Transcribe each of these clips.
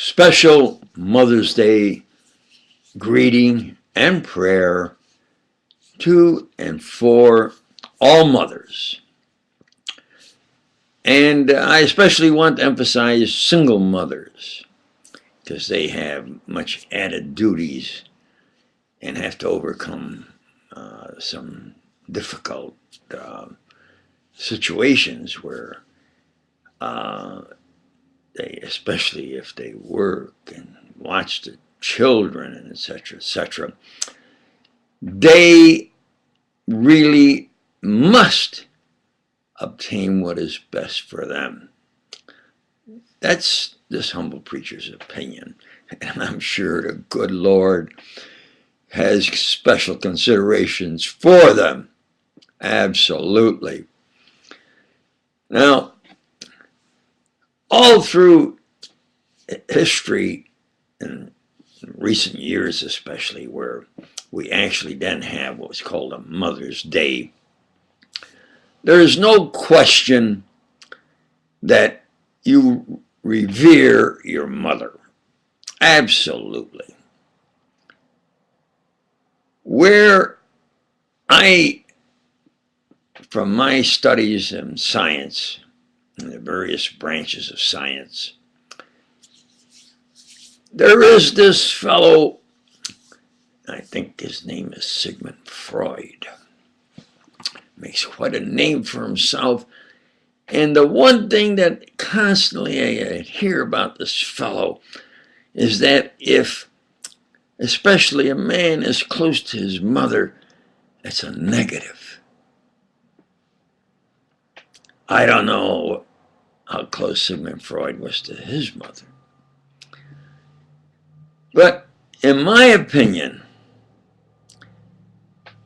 Special Mother's Day greeting and prayer to and for all mothers. And I especially want to emphasize single mothers because they have much added duties and have to overcome some difficult situations where they, especially if they work and watch the children and etc., they really must obtain what is best for them. That's this humble preacher's opinion, and I'm sure the good Lord has special considerations for them. Absolutely. Now, all through history, in recent years especially, where we actually didn't have what was called a Mother's Day, there is no question that you revere your mother. Absolutely. Where from my studies in science, in the various branches of science, there is this fellow, I think his name is Sigmund Freud. Makes quite a name for himself. And the one thing that constantly I hear about this fellow is that if, especially a man is close to his mother, it's a negative. I don't know how close Sigmund Freud was to his mother. But in my opinion,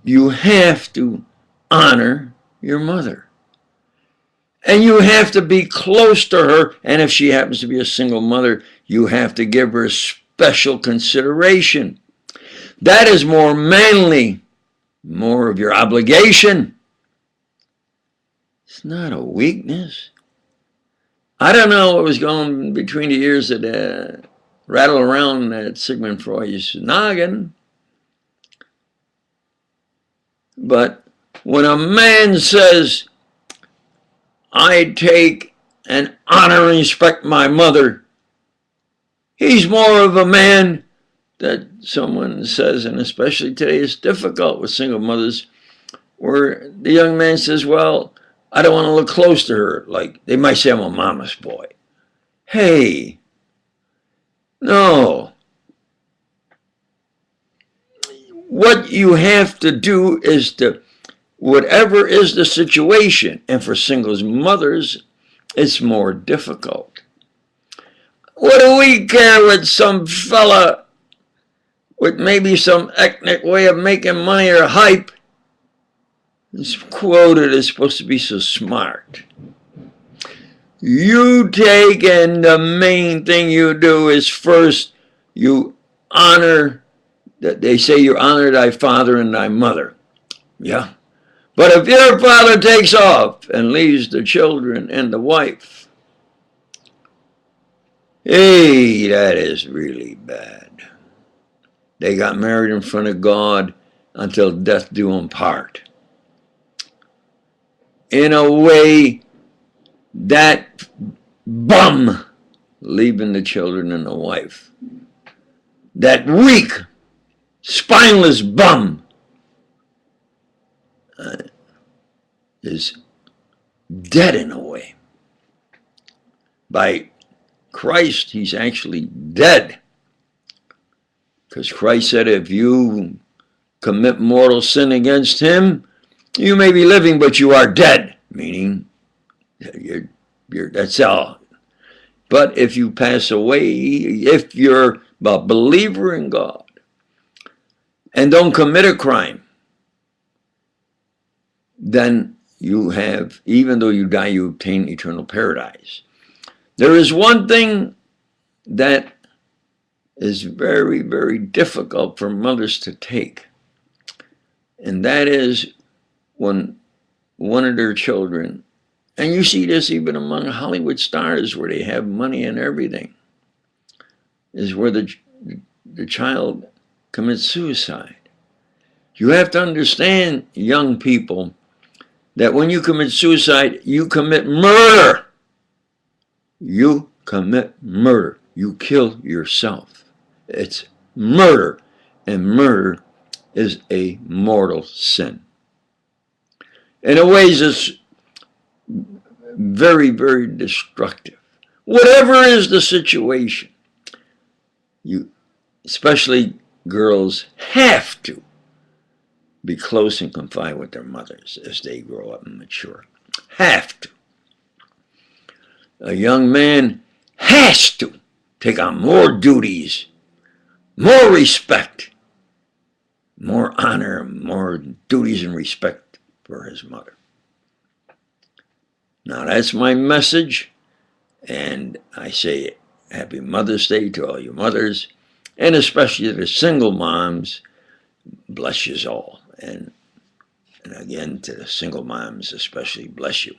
you have to honor your mother. And you have to be close to her. And if she happens to be a single mother, you have to give her special consideration. That is more manly, more of your obligation. It's not a weakness. I don't know what was going between the ears that rattle around that Sigmund Freud's noggin. But when a man says, I take and honor and respect my mother, he's more of a man that someone says, and especially today it's difficult with single mothers, where the young man says, well, I don't want to look close to her. Like they might say I'm a mama's boy. Hey, no. What you have to do is to, whatever is the situation, and for singles mothers, it's more difficult. What do we care what some fella with maybe some ethnic way of making money or hype is quoted as supposed to be so smart? You take, and the main thing you do is first you honor, that they say you honor thy father and thy mother. Yeah. But if your father takes off and leaves the children and the wife, hey, that is really bad. They got married in front of God until death do them part. In a way, that bum leaving the children and the wife, that weak, spineless bum is dead in a way. By Christ, he's actually dead. Because Christ said, if you commit mortal sin against him, you may be living, but you are dead. Meaning, that's all. But if you pass away, if you're a believer in God and don't commit a crime, then you have, even though you die, you obtain eternal paradise. There is one thing that is very, very difficult for mothers to take, and that is when one of their children, and you see this even among Hollywood stars where they have money and everything, is where the child commits suicide. You have to understand, young people, that when you commit suicide, you commit murder. You commit murder. You kill yourself. It's murder, and murder is a mortal sin. In a ways, it's very, very destructive. Whatever is the situation, you, especially girls, have to be close and confide with their mothers as they grow up and mature. Have to. A young man has to take on more duties, more respect, more honor, more duties and respect for his mother. Now that's my message, and I say happy Mother's Day to all you mothers, and especially to the single moms. Bless you all. And again, to the single moms especially, bless you.